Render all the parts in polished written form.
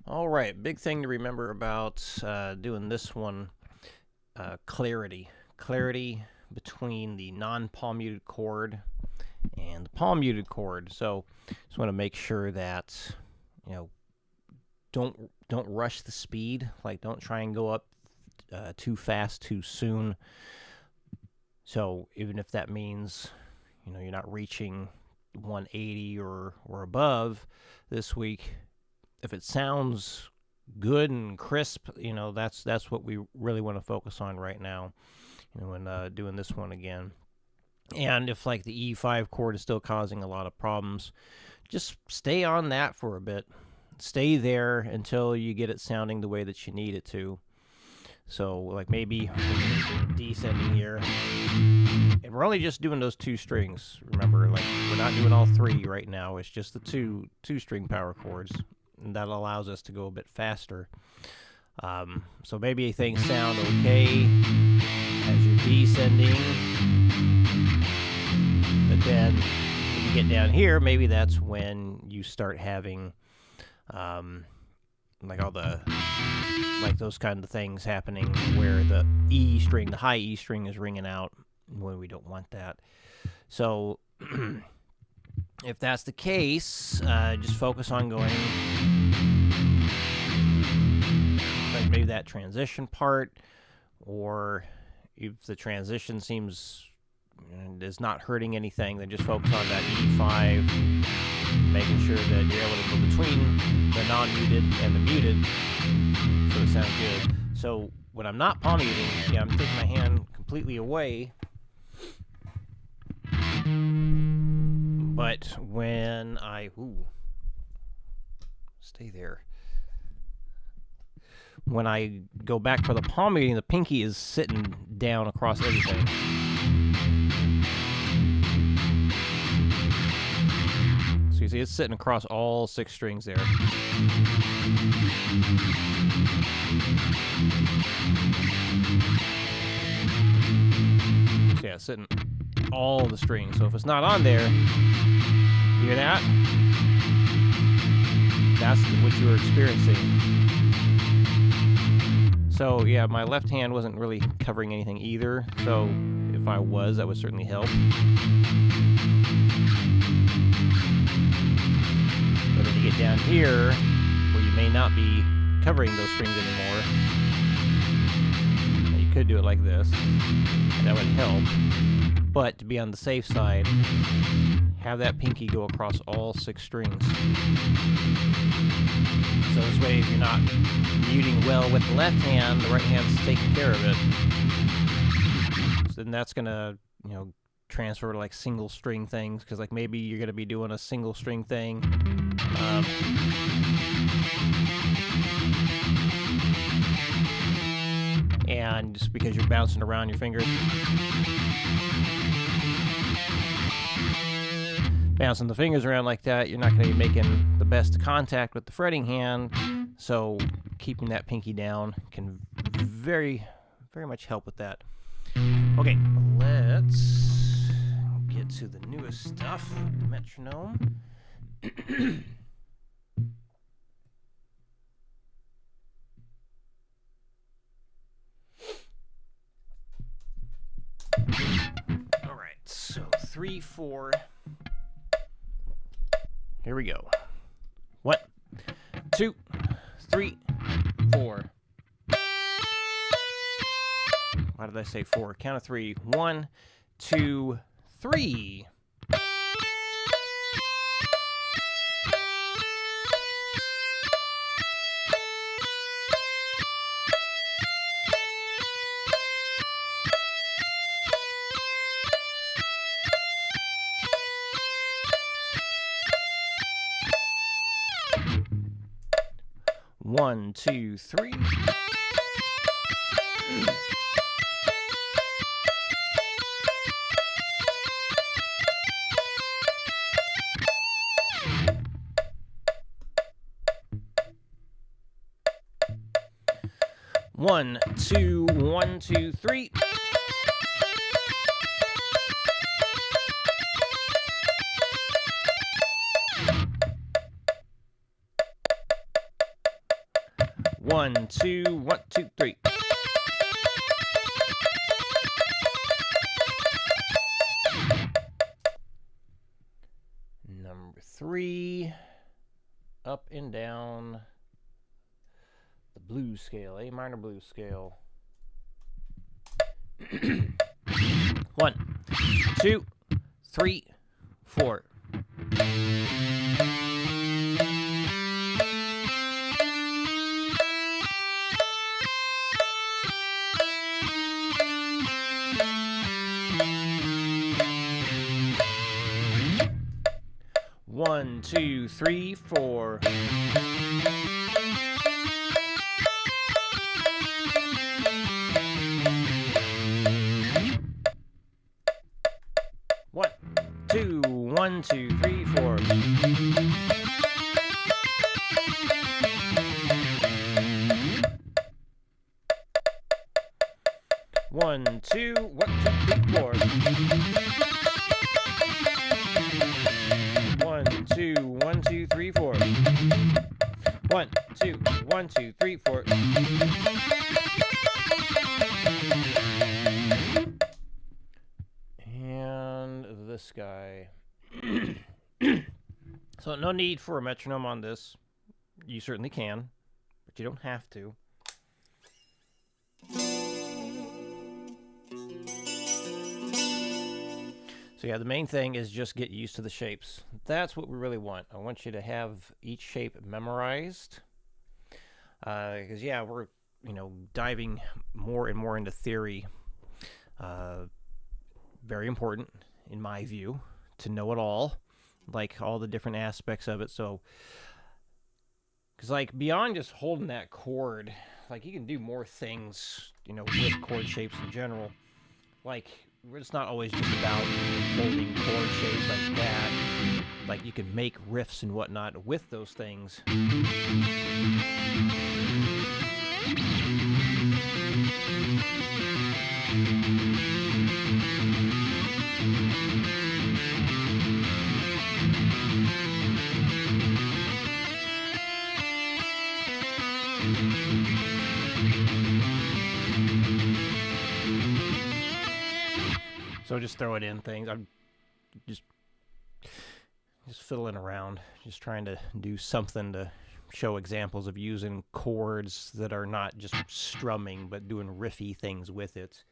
All right, big thing to remember about doing this one, clarity. Clarity between the non-palm muted chord and the palm muted chord. So just want to make sure that, you know, don't rush the speed. Like, don't try and go up too fast too soon. So even if that means, you're not reaching 180 or above this week, if it sounds good and crisp, that's what we really want to focus on right now, when doing this one again. And if like the E5 chord is still causing a lot of problems, just stay on that for a bit. Stay there until you get it sounding the way that you need it to. So like maybe descending here, and we're only just doing those two strings. Remember, like, we're not doing all three right now. It's just the two string power chords, and that allows us to go a bit faster. So maybe things sound okay as you're descending, but then when you get down here, maybe that's when you start having like all the those kind of things happening where the E string, the high E string, is ringing out when we don't want that. So if that's the case, just focus on going like maybe that transition part, or if the transition is not hurting anything, then just focus on that E5, making sure that you're able to go between the non-muted and the muted so it sounds good. So when I'm not palm muting, I'm taking my hand completely away. But when stay there. When I go back for the palm muting, the pinky is sitting down across everything. So you see it's sitting across all 6 strings there. So yeah, it's sitting all the strings. So if it's not on there, you hear that? That's what you were experiencing. So yeah, my left hand wasn't really covering anything either. So if I was, that would certainly help. But then you get down here, where you may not be covering those strings anymore, and you could do it like this, and that would help. But to be on the safe side, have that pinky go across all 6 strings. So this way, if you're not muting well with the left hand, the right hand's taking care of it. So then that's gonna, transfer to like single string things, because like maybe you're gonna be doing a single string thing. And just because you're bouncing around your fingers, bouncing the fingers around like that, you're not going to be making the best contact with the fretting hand. So keeping that pinky down can very, very much help with that. Okay, let's get to the newest stuff, the metronome. All right, so 3, 4. Here we go. 1, 2, 3, 4. Why did I say 4? Count of 3. 1, 2, 3. One, two, three. One, two, 1, 2, 3. 1, 2, 1, 2, 3. Number 3, up and down the blues scale, A minor blues scale. 1, 2, 3, 4. One, two, three, four. One, two, 1, 2, 3, 4. 1, 2, 1, 2, 3, 4. 1, 2, 1, 2, 3, 4. 1, 2, 1, 2, 3, 4. And this guy. So no need for a metronome on this. You certainly can, but you don't have to. So yeah, the main thing is just get used to the shapes. That's what we really want. I want you to have each shape memorized. Because yeah, we're diving more and more into theory. Very important, in my view, to know it all, like all the different aspects of it. So, because like beyond just holding that chord, like you can do more things, with chord shapes in general. Like it's not always just about holding chord shapes like that. Like you can make riffs and whatnot with those things. So just throwing in things. I'm just fiddling around, just trying to do something to show examples of using chords that are not just strumming, but doing riffy things with it.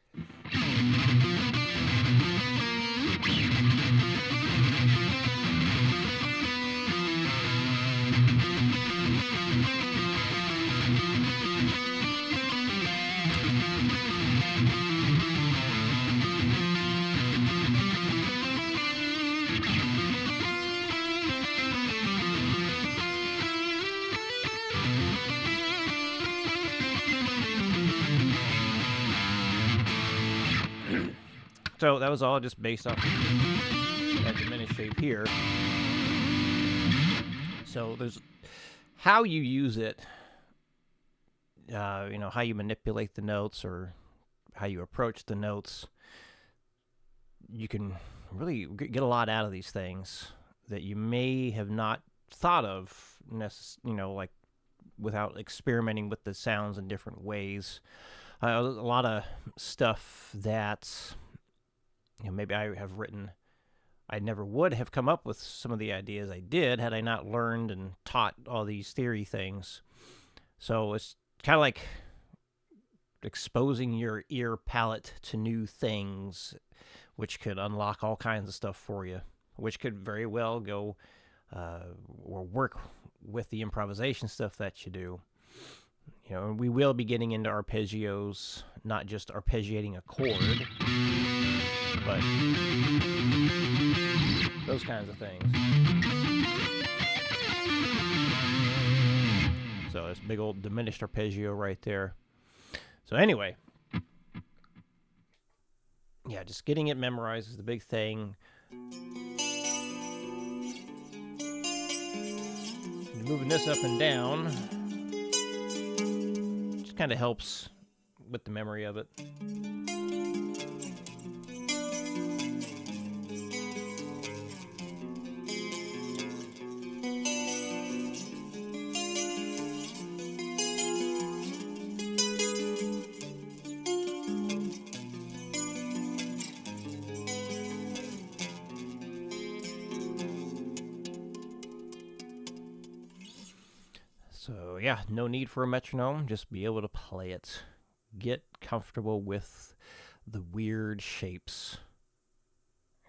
So that was all just based off of that diminished shape here. So there's how you use it, how you manipulate the notes or how you approach the notes. You can really get a lot out of these things that you may have not thought of, like without experimenting with the sounds in different ways. A lot of stuff that maybe I have written, I never would have come up with some of the ideas I did had I not learned and taught all these theory things. So it's kind of like exposing your ear palette to new things, which could unlock all kinds of stuff for you, which could very well go or work with the improvisation stuff that you do. And we will be getting into arpeggios, not just arpeggiating a chord, but those kinds of things. So this big old diminished arpeggio right there. So anyway, yeah, just getting it memorized is the big thing. Moving this up and down just kind of helps with the memory of it. So yeah, no need for a metronome, just be able to play it. Get comfortable with the weird shapes.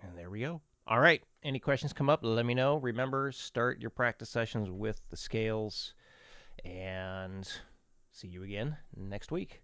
And there we go. All right, any questions come up, let me know. Remember, start your practice sessions with the scales, and see you again next week.